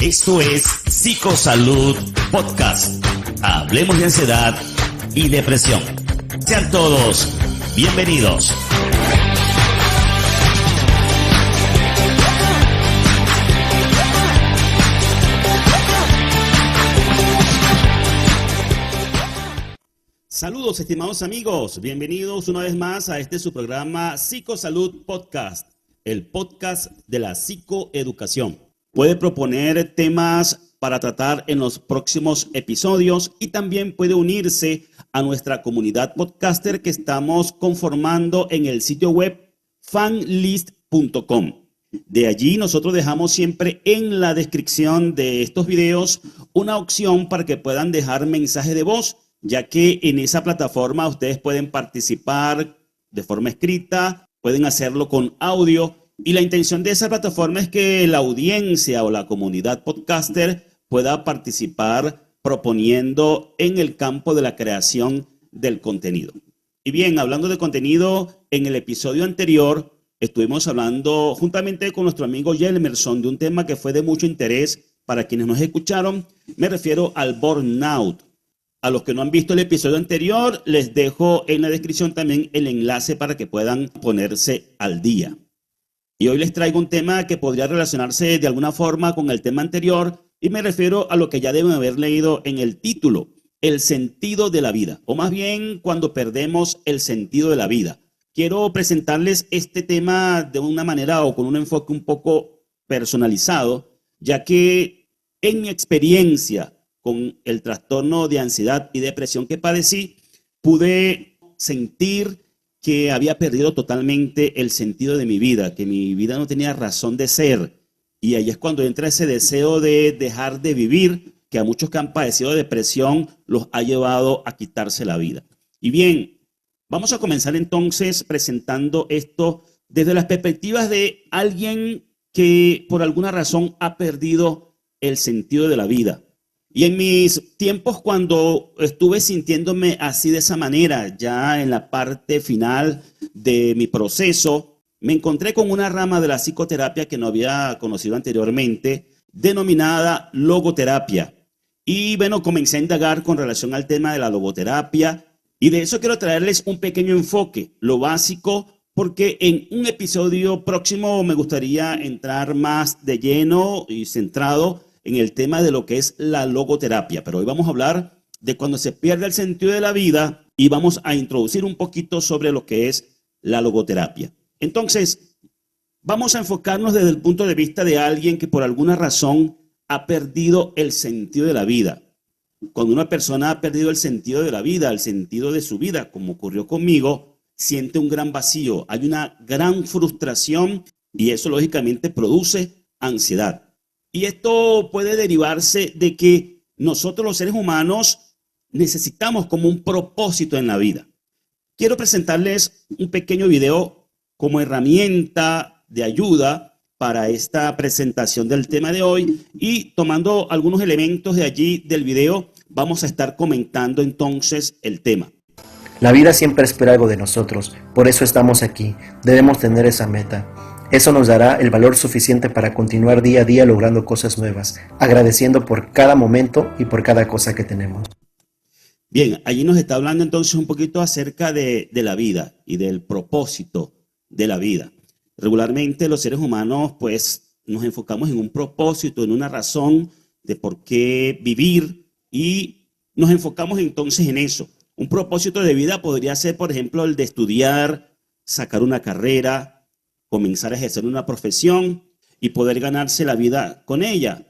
Esto es Psicosalud Podcast. Hablemos de ansiedad y depresión. Sean todos bienvenidos. Saludos, estimados amigos. Bienvenidos una vez más a su programa Psicosalud Podcast, el podcast de la psicoeducación. Puede proponer temas para tratar en los próximos episodios y también puede unirse a nuestra comunidad podcaster que estamos conformando en el sitio web fanlist.com. De allí nosotros dejamos siempre en la descripción de estos videos una opción para que puedan dejar mensaje de voz, ya que en esa plataforma ustedes pueden participar de forma escrita, pueden hacerlo con audio. Y la intención de esa plataforma es que la audiencia o la comunidad podcaster pueda participar proponiendo en el campo de la creación del contenido. Y bien, hablando de contenido, en el episodio anterior estuvimos hablando juntamente con nuestro amigo Yelmerson de un tema que fue de mucho interés para quienes nos escucharon. Me refiero al burnout. A los que no han visto el episodio anterior, les dejo en la descripción también el enlace para que puedan ponerse al día. Y hoy les traigo un tema que podría relacionarse de alguna forma con el tema anterior y me refiero a lo que ya deben haber leído en el título, el sentido de la vida, o más bien cuando perdemos el sentido de la vida. Quiero presentarles este tema de una manera o con un enfoque un poco personalizado, ya que en mi experiencia con el trastorno de ansiedad y depresión que padecí, pude sentir que había perdido totalmente el sentido de mi vida, que mi vida no tenía razón de ser. Y ahí es cuando entra ese deseo de dejar de vivir, que a muchos que han padecido de depresión los ha llevado a quitarse la vida. Y bien, vamos a comenzar entonces presentando esto desde las perspectivas de alguien que por alguna razón ha perdido el sentido de la vida. Y en mis tiempos cuando estuve sintiéndome así de esa manera, ya en la parte final de mi proceso, me encontré con una rama de la psicoterapia que no había conocido anteriormente, denominada logoterapia. Y bueno, comencé a indagar con relación al tema de la logoterapia y de eso quiero traerles un pequeño enfoque, lo básico, porque en un episodio próximo me gustaría entrar más de lleno y centrado en el tema de lo que es la logoterapia, pero hoy vamos a hablar de cuando se pierde el sentido de la vida y vamos a introducir un poquito sobre lo que es la logoterapia. Entonces, vamos a enfocarnos desde el punto de vista de alguien que por alguna razón ha perdido el sentido de la vida. Cuando una persona ha perdido el sentido de la vida, el sentido de su vida, como ocurrió conmigo, siente un gran vacío, hay una gran frustración y eso lógicamente produce ansiedad. Y esto puede derivarse de que nosotros los seres humanos necesitamos como un propósito en la vida. Quiero presentarles un pequeño video como herramienta de ayuda para esta presentación del tema de hoy y tomando algunos elementos de allí del video vamos a estar comentando entonces el tema. La vida siempre espera algo de nosotros, por eso estamos aquí, debemos tener esa meta. Eso nos dará el valor suficiente para continuar día a día logrando cosas nuevas, agradeciendo por cada momento y por cada cosa que tenemos. Bien, allí nos está hablando entonces un poquito acerca de la vida y del propósito de la vida. Regularmente los seres humanos pues nos enfocamos en un propósito, en una razón de por qué vivir y nos enfocamos entonces en eso. Un propósito de vida podría ser, por ejemplo, el de estudiar, sacar una carrera, comenzar a ejercer una profesión y poder ganarse la vida con ella.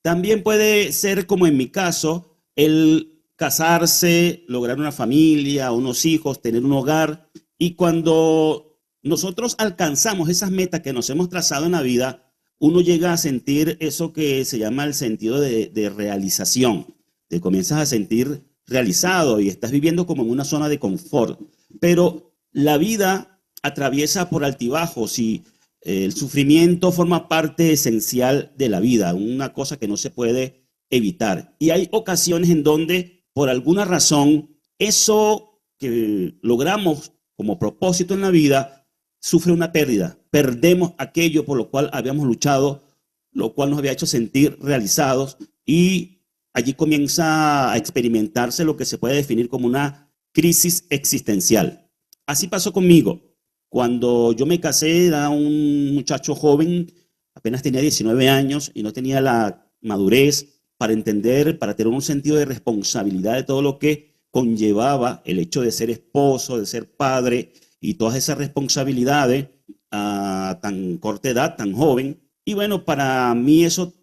También puede ser, como en mi caso, el casarse, lograr una familia, unos hijos, tener un hogar. Y cuando nosotros alcanzamos esas metas que nos hemos trazado en la vida, uno llega a sentir eso que se llama el sentido de realización. Te comienzas a sentir realizado y estás viviendo como en una zona de confort. Pero la vida atraviesa por altibajos y el sufrimiento forma parte esencial de la vida, una cosa que no se puede evitar. Y hay ocasiones en donde, por alguna razón, eso que logramos como propósito en la vida sufre una pérdida. Perdemos aquello por lo cual habíamos luchado lo cual nos había hecho sentir realizados, y allí comienza a experimentarse lo que se puede definir como una crisis existencial. Así pasó conmigo. Cuando yo me casé, era un muchacho joven, apenas tenía 19 años y no tenía la madurez para entender, para tener un sentido de responsabilidad de todo lo que conllevaba el hecho de ser esposo, de ser padre y todas esas responsabilidades a tan corta edad, tan joven. Y bueno, para mí eso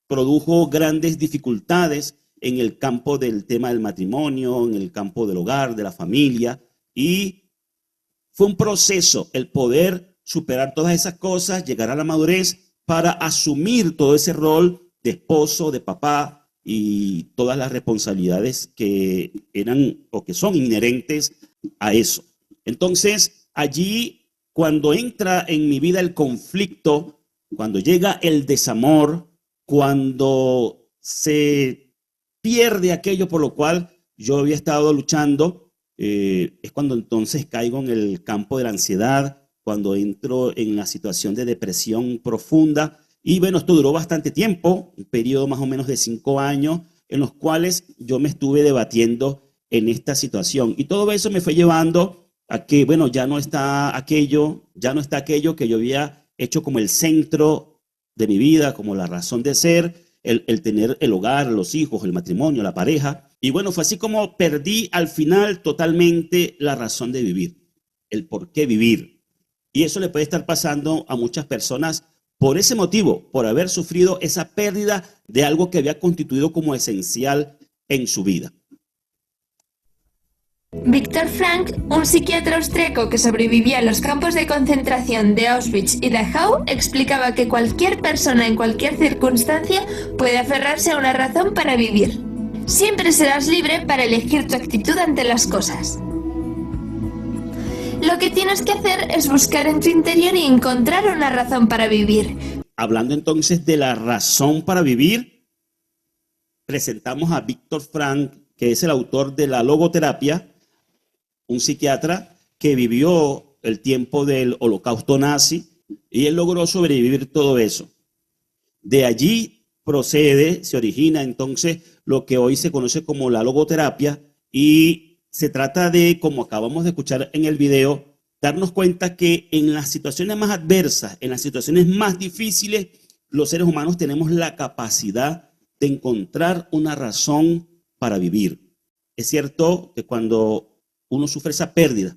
produjo grandes dificultades en el campo del tema del matrimonio, en el campo del hogar, de la familia, y fue un proceso el poder superar todas esas cosas, llegar a la madurez para asumir todo ese rol de esposo, de papá y todas las responsabilidades que eran o que son inherentes a eso. Entonces, allí, cuando entra en mi vida el conflicto, cuando llega el desamor, cuando se pierde aquello por lo cual yo había estado luchando, es cuando entonces caigo en el campo de la ansiedad, cuando entro en la situación de depresión profunda. Y bueno, esto duró bastante tiempo, un periodo más o menos de 5 años, en los cuales yo me estuve debatiendo en esta situación. Y todo eso me fue llevando a que, bueno, ya no está aquello que yo había hecho como el centro de mi vida, como la razón de ser, el tener el hogar, los hijos, el matrimonio, la pareja. Y bueno, fue así como perdí al final totalmente la razón de vivir, el por qué vivir. Y eso le puede estar pasando a muchas personas por ese motivo, por haber sufrido esa pérdida de algo que había constituido como esencial en su vida. Viktor Frankl, un psiquiatra austríaco que sobrevivía a los campos de concentración de Auschwitz y Dachau, explicaba que cualquier persona en cualquier circunstancia puede aferrarse a una razón para vivir. Siempre serás libre para elegir tu actitud ante las cosas. Lo que tienes que hacer es buscar en tu interior y encontrar una razón para vivir. Hablando entonces de la razón para vivir, presentamos a Viktor Frankl, que es el autor de la logoterapia, un psiquiatra que vivió el tiempo del holocausto nazi y él logró sobrevivir todo eso. De allí se origina entonces lo que hoy se conoce como la logoterapia, y se trata de, como acabamos de escuchar en el video, darnos cuenta que en las situaciones más adversas, en las situaciones más difíciles, los seres humanos tenemos la capacidad de encontrar una razón para vivir. Es cierto que cuando uno sufre esa pérdida,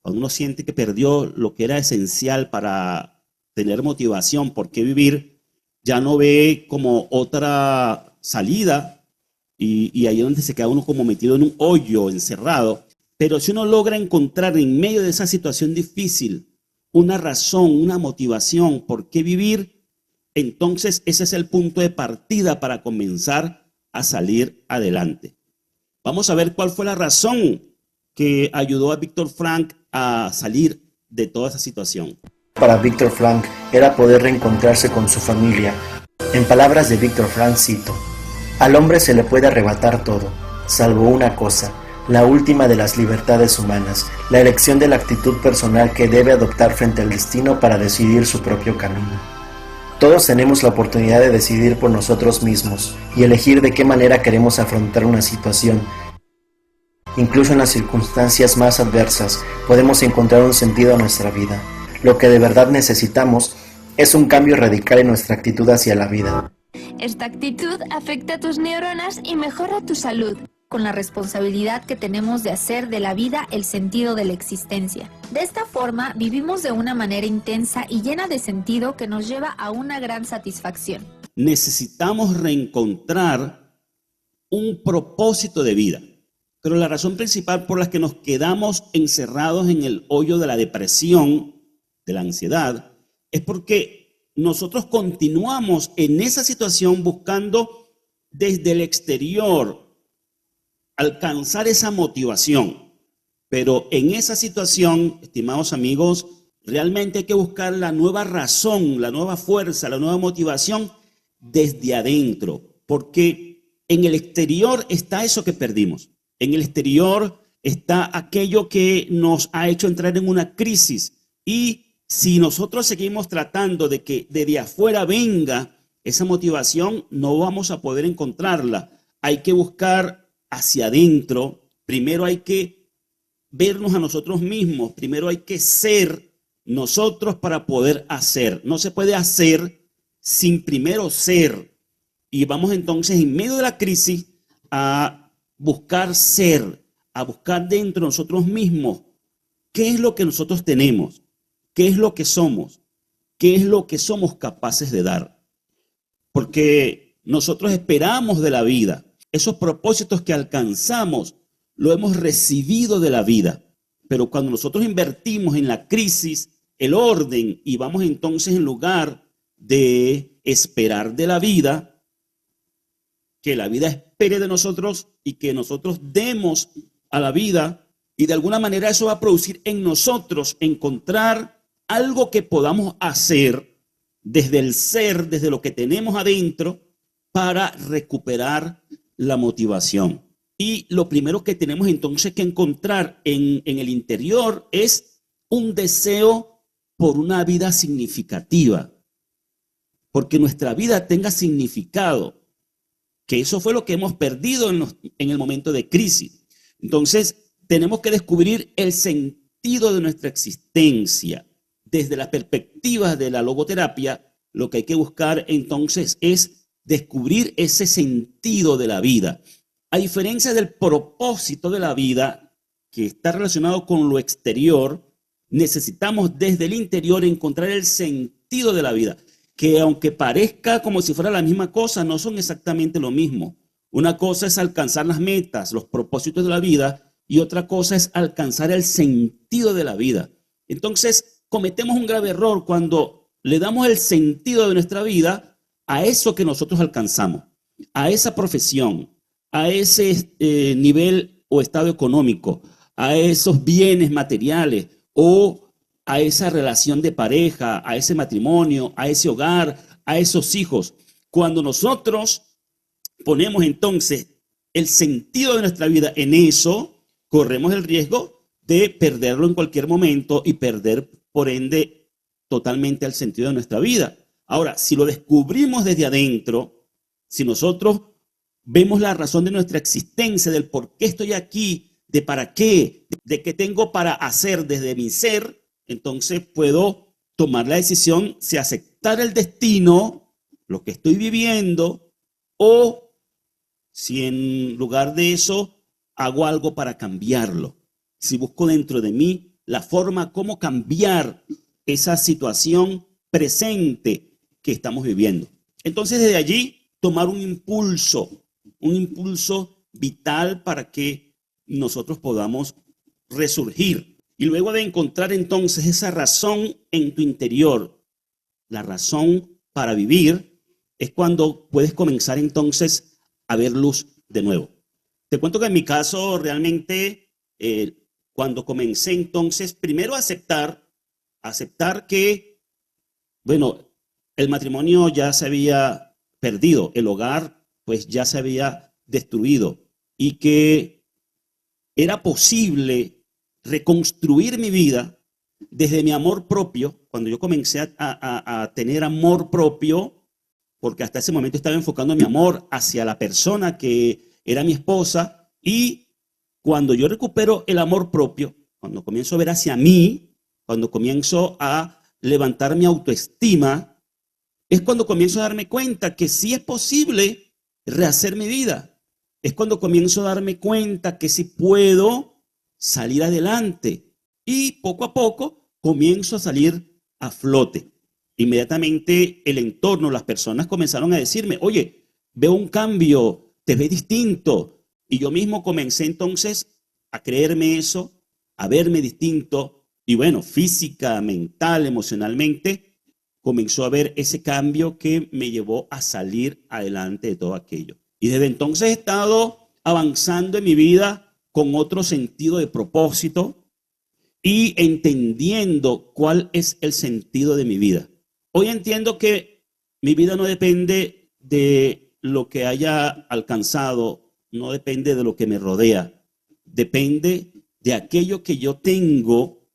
cuando uno siente que perdió lo que era esencial para tener motivación, por qué vivir, ya no ve como otra salida y ahí es donde se queda uno como metido en un hoyo, encerrado. Pero si uno logra encontrar en medio de esa situación difícil una razón, una motivación por qué vivir, entonces ese es el punto de partida para comenzar a salir adelante. Vamos a ver cuál fue la razón que ayudó a Viktor Frankl a salir de toda esa situación. Para Viktor Frankl era poder reencontrarse con su familia. En palabras de Viktor Frankl cito: al hombre se le puede arrebatar todo, salvo una cosa, la última de las libertades humanas, la elección de la actitud personal que debe adoptar frente al destino para decidir su propio camino. Todos tenemos la oportunidad de decidir por nosotros mismos y elegir de qué manera queremos afrontar una situación. Incluso en las circunstancias más adversas podemos encontrar un sentido a nuestra vida. Lo que de verdad necesitamos es un cambio radical en nuestra actitud hacia la vida. Esta actitud afecta a tus neuronas y mejora tu salud. Con la responsabilidad que tenemos de hacer de la vida el sentido de la existencia. De esta forma, vivimos de una manera intensa y llena de sentido que nos lleva a una gran satisfacción. Necesitamos reencontrar un propósito de vida. Pero la razón principal por la que nos quedamos encerrados en el hoyo de la depresión, de la ansiedad, es porque nosotros continuamos en esa situación buscando desde el exterior alcanzar esa motivación. Pero en esa situación, estimados amigos, realmente hay que buscar la nueva razón, la nueva fuerza, la nueva motivación desde adentro, porque en el exterior está eso que perdimos. En el exterior está aquello que nos ha hecho entrar en una crisis. Y si nosotros seguimos tratando de que desde afuera venga esa motivación no vamos a poder encontrarla. Hay que buscar hacia adentro. Primero hay que vernos a nosotros mismos. Primero hay que ser nosotros para poder hacer. No se puede hacer sin primero ser. Y vamos entonces en medio de la crisis a buscar ser, a buscar dentro de nosotros mismos qué es lo que nosotros tenemos, qué es lo que somos, qué es lo que somos capaces de dar. Porque nosotros esperamos de la vida, esos propósitos que alcanzamos, lo hemos recibido de la vida. Pero cuando nosotros invertimos en la crisis, el orden, y vamos entonces en lugar de esperar de la vida, que la vida espere de nosotros y que nosotros demos a la vida, y de alguna manera eso va a producir en nosotros encontrar algo que podamos hacer desde el ser, desde lo que tenemos adentro, para recuperar la motivación. Y lo primero que tenemos entonces que encontrar en el interior es un deseo por una vida significativa, porque nuestra vida tenga significado, que eso fue lo que hemos perdido en el momento de crisis. Entonces, tenemos que descubrir el sentido de nuestra existencia. Desde la perspectiva de la logoterapia, lo que hay que buscar entonces es descubrir ese sentido de la vida. A diferencia del propósito de la vida, que está relacionado con lo exterior, necesitamos desde el interior encontrar el sentido de la vida, que aunque parezca como si fuera la misma cosa, no son exactamente lo mismo. Una cosa es alcanzar las metas, los propósitos de la vida, y otra cosa es alcanzar el sentido de la vida. Entonces, cometemos un grave error cuando le damos el sentido de nuestra vida a eso que nosotros alcanzamos, a esa profesión, a ese nivel o estado económico, a esos bienes materiales o a esa relación de pareja, a ese matrimonio, a ese hogar, a esos hijos. Cuando nosotros ponemos entonces el sentido de nuestra vida en eso, corremos el riesgo de perderlo en cualquier momento y perder, por ende, totalmente el sentido de nuestra vida. Ahora, si lo descubrimos desde adentro, si nosotros vemos la razón de nuestra existencia, del por qué estoy aquí, de para qué, de qué tengo para hacer desde mi ser, entonces puedo tomar la decisión si aceptar el destino, lo que estoy viviendo, o si en lugar de eso hago algo para cambiarlo. Si busco dentro de mí la forma como cambiar esa situación presente que estamos viviendo. Entonces, desde allí, tomar un impulso vital para que nosotros podamos resurgir. Y luego de encontrar entonces esa razón en tu interior, la razón para vivir, es cuando puedes comenzar entonces a ver luz de nuevo. Te cuento que en mi caso realmente cuando comencé entonces primero a aceptar que, bueno, el matrimonio ya se había perdido, el hogar pues ya se había destruido y que era posible reconstruir mi vida desde mi amor propio. Cuando yo comencé a tener amor propio, porque hasta ese momento estaba enfocando mi amor hacia la persona que era mi esposa, y cuando yo recupero el amor propio, cuando comienzo a ver hacia mí, cuando comienzo a levantar mi autoestima, es cuando comienzo a darme cuenta que sí es posible rehacer mi vida. Es cuando comienzo a darme cuenta que sí puedo salir adelante. Y poco a poco comienzo a salir a flote. Inmediatamente el entorno, las personas comenzaron a decirme, oye, veo un cambio, te ves distinto. Y yo mismo comencé entonces a creerme eso, a verme distinto. Y bueno, física, mental, emocionalmente, comenzó a ver ese cambio que me llevó a salir adelante de todo aquello. Y desde entonces he estado avanzando en mi vida con otro sentido de propósito y entendiendo cuál es el sentido de mi vida. Hoy entiendo que mi vida no depende de lo que haya alcanzado, no depende de lo que me rodea, depende de aquello que yo tengo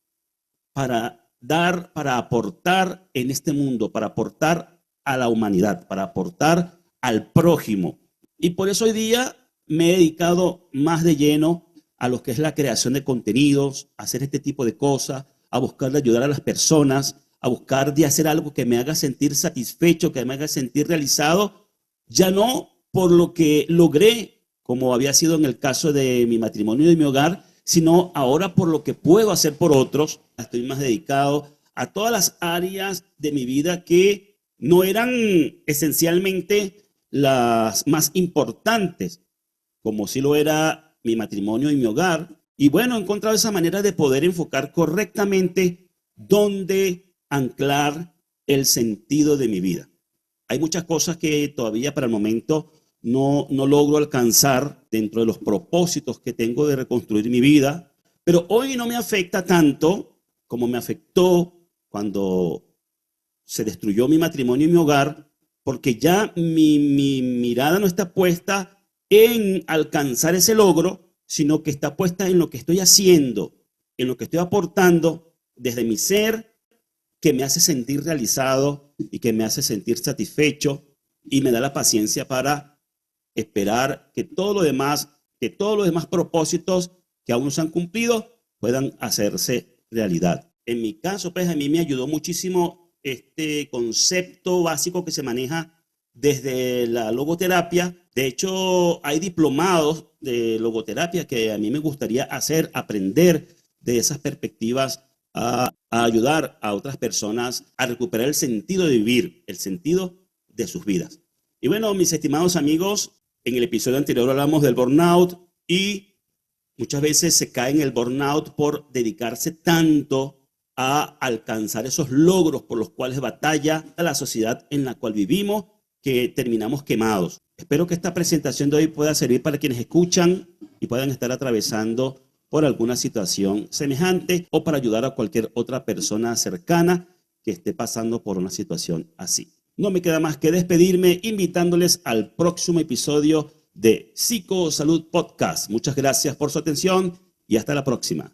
para dar, para aportar en este mundo, para aportar a la humanidad, para aportar al prójimo. Y por eso hoy día me he dedicado más de lleno a lo que es la creación de contenidos, a hacer este tipo de cosas, a buscar de ayudar a las personas, a buscar de hacer algo que me haga sentir satisfecho, que me haga sentir realizado, ya no por lo que logré, como había sido en el caso de mi matrimonio y de mi hogar, sino ahora por lo que puedo hacer por otros. Estoy más dedicado a todas las áreas de mi vida que no eran esencialmente las más importantes, como sí lo era mi matrimonio y mi hogar. Y bueno, he encontrado esa manera de poder enfocar correctamente dónde anclar el sentido de mi vida. Hay muchas cosas que todavía para el momento no logro alcanzar dentro de los propósitos que tengo de reconstruir mi vida, pero hoy no me afecta tanto como me afectó cuando se destruyó mi matrimonio y mi hogar, porque ya mi mirada no está puesta en alcanzar ese logro, sino que está puesta en lo que estoy haciendo, en lo que estoy aportando desde mi ser, que me hace sentir realizado y que me hace sentir satisfecho y me da la paciencia para esperar que todos los demás propósitos que aún no se han cumplido puedan hacerse realidad. En mi caso, pues a mí me ayudó muchísimo este concepto básico que se maneja desde la logoterapia. De hecho, hay diplomados de logoterapia que a mí me gustaría aprender de esas perspectivas a ayudar a otras personas a recuperar el sentido de vivir, el sentido de sus vidas. Y bueno, mis estimados amigos, en el episodio anterior hablamos del burnout y muchas veces se cae en el burnout por dedicarse tanto a alcanzar esos logros por los cuales batalla la sociedad en la cual vivimos, que terminamos quemados. Espero que esta presentación de hoy pueda servir para quienes escuchan y puedan estar atravesando por alguna situación semejante o para ayudar a cualquier otra persona cercana que esté pasando por una situación así. No me queda más que despedirme invitándoles al próximo episodio de Psicosalud Podcast. Muchas gracias por su atención y hasta la próxima.